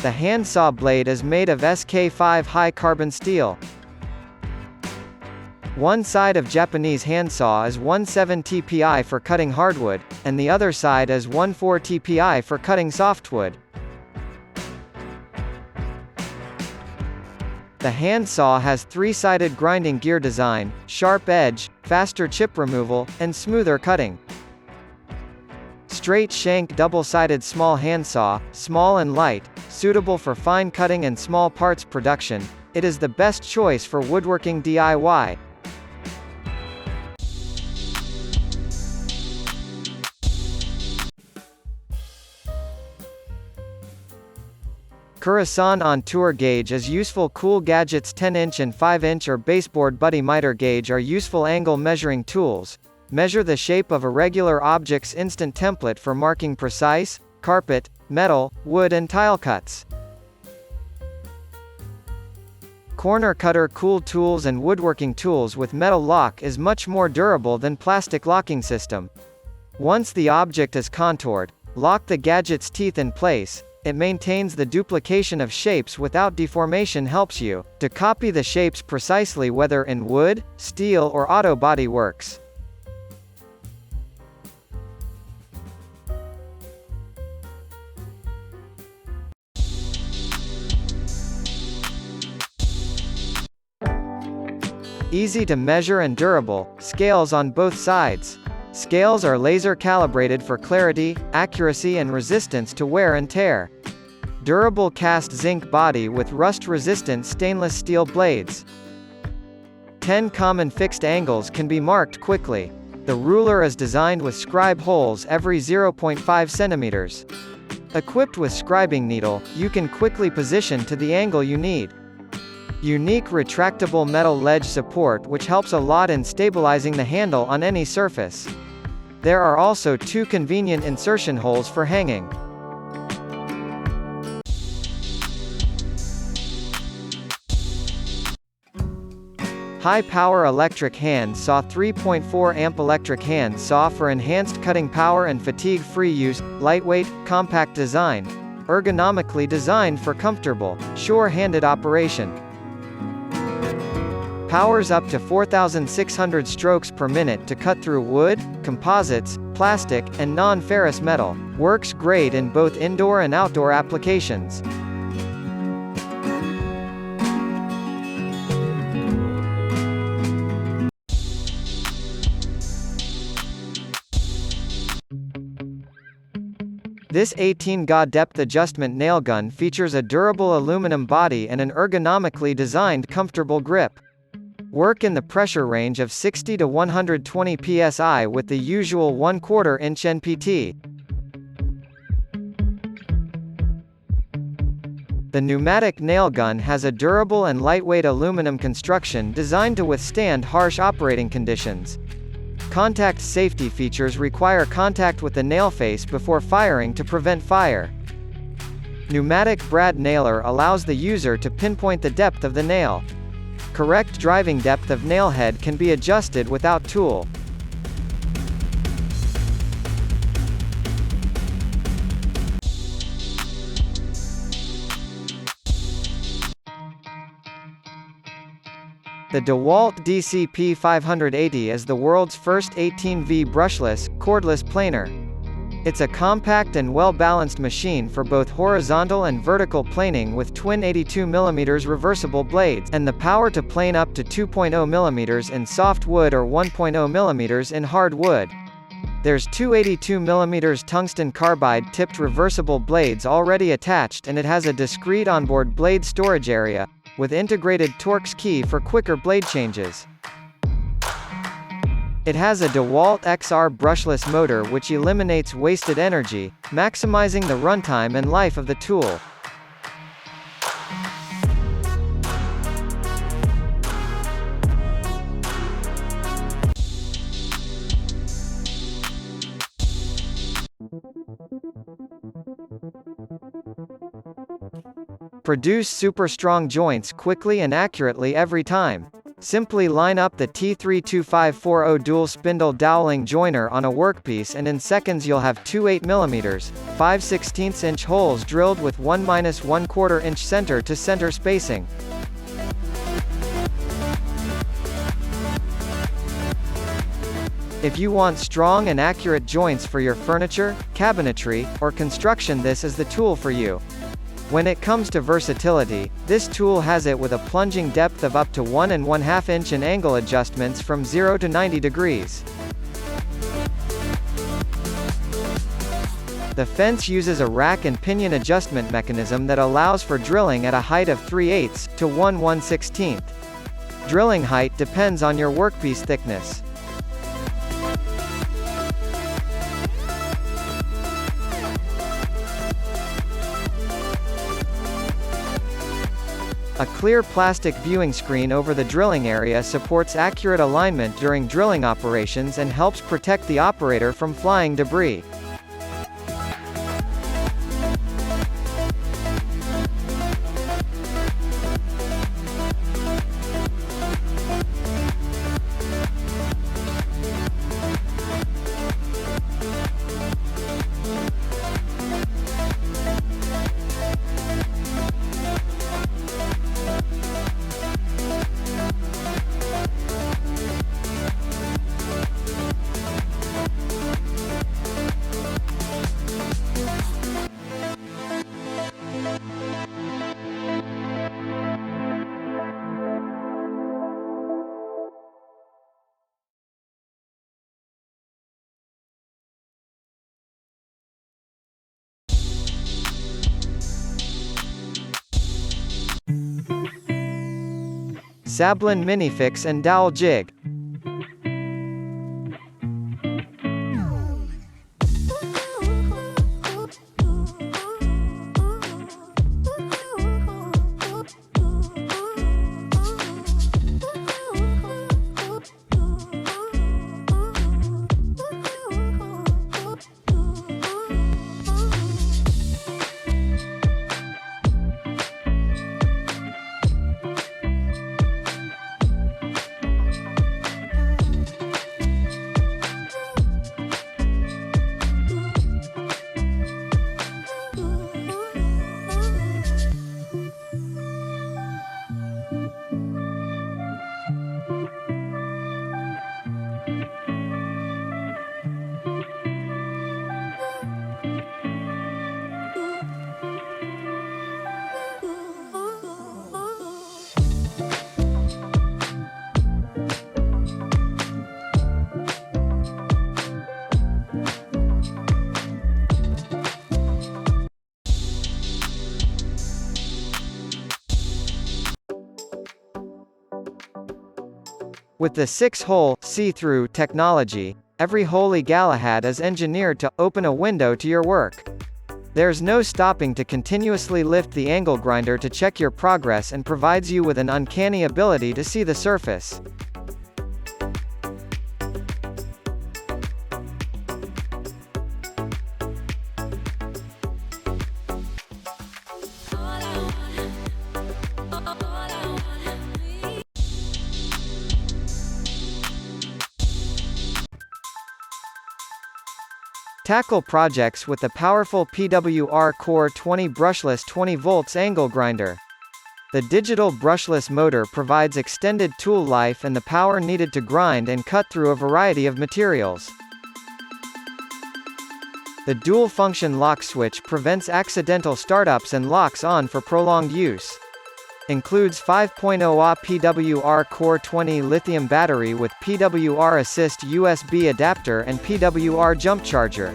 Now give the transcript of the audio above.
The handsaw blade is made of SK5 high carbon steel. One side of Japanese handsaw is 17 TPI for cutting hardwood, and the other side is 14 TPI for cutting softwood. The handsaw has three-sided grinding gear design, sharp edge, faster chip removal, and smoother cutting. Straight shank double-sided small handsaw, small and light, suitable for fine cutting and small parts production. It is the best choice for woodworking DIY. Khurasan on tour gauge is useful. Cool gadgets. 10-inch and 5-inch or baseboard buddy miter gauge are useful angle measuring tools. Measure the shape of irregular objects. Instant template for marking precise carpet, metal, wood and tile cuts. Corner cutter. Cool tools and woodworking tools with metal lock is much more durable than plastic locking system. Once the object is contoured, lock the gadget's teeth in place. It maintains the duplication of shapes without deformation. Helps you to copy the shapes precisely whether in wood, steel or auto body works. Easy to measure and durable. Scales on both sides. Scales are laser calibrated for clarity, accuracy and resistance to wear and tear. Durable cast zinc body with rust-resistant stainless steel blades. 10 common fixed angles can be marked quickly. The ruler is designed with scribe holes every 0.5 centimeters. Equipped with scribing needle, you can quickly position to the angle you need. Unique retractable metal ledge support which helps a lot in stabilizing the handle on any surface. There are also 2 convenient insertion holes for hanging. High-power electric hand saw. 3.4 amp electric hand saw for enhanced cutting power and fatigue-free use. Lightweight, compact design. Ergonomically designed for comfortable, sure-handed operation. Powers up to 4,600 strokes per minute to cut through wood, composites, plastic, and non-ferrous metal. Works great in both indoor and outdoor applications. This 18-Ga depth adjustment nail gun features a durable aluminum body and an ergonomically designed comfortable grip. Work in the pressure range of 60 to 120 psi with the usual 1/4 inch NPT. The pneumatic nail gun has a durable and lightweight aluminum construction designed to withstand harsh operating conditions. Contact safety features require contact with the nail face before firing to prevent fire. Pneumatic brad nailer allows the user to pinpoint the depth of the nail. Correct driving depth of nail head can be adjusted without tool. The DeWalt DCP 580 is the world's first 18V brushless, cordless planer. It's a compact and well-balanced machine for both horizontal and vertical planing with twin 82mm reversible blades, and the power to plane up to 2.0mm in soft wood or 1.0mm in hard wood. There's two 82mm tungsten carbide tipped reversible blades already attached, and it has a discrete onboard blade storage area, with integrated Torx key for quicker blade changes. It has a DeWalt XR brushless motor which eliminates wasted energy, maximizing the runtime and life of the tool. Produce super strong joints quickly and accurately every time. Simply line up the T32540 dual spindle doweling joiner on a workpiece and in seconds you'll have two 8mm, 5/16 inch holes drilled with 1-1/4 inch center-to-center spacing. If you want strong and accurate joints for your furniture, cabinetry, or construction, this is the tool for you. When it comes to versatility, this tool has it with a plunging depth of up to 1 1/2 inch and angle adjustments from 0 to 90 degrees. The fence uses a rack and pinion adjustment mechanism that allows for drilling at a height of 3/8 to 1/1/16. Drilling height depends on your workpiece thickness. A clear plastic viewing screen over the drilling area supports accurate alignment during drilling operations and helps protect the operator from flying debris. Sablon minifix and dowel jig. With the 6-hole, see-through technology, every Holy Galahad is engineered to open a window to your work. There's no stopping to continuously lift the angle grinder to check your progress and provides you with an uncanny ability to see the surface. Tackle projects with the powerful PWR Core 20 brushless 20 volts angle grinder. The digital brushless motor provides extended tool life and the power needed to grind and cut through a variety of materials. The dual-function lock switch prevents accidental startups and locks on for prolonged use. Includes 5.0 Ah PWR Core 20 lithium battery with PWR assist USB adapter and PWR jump charger.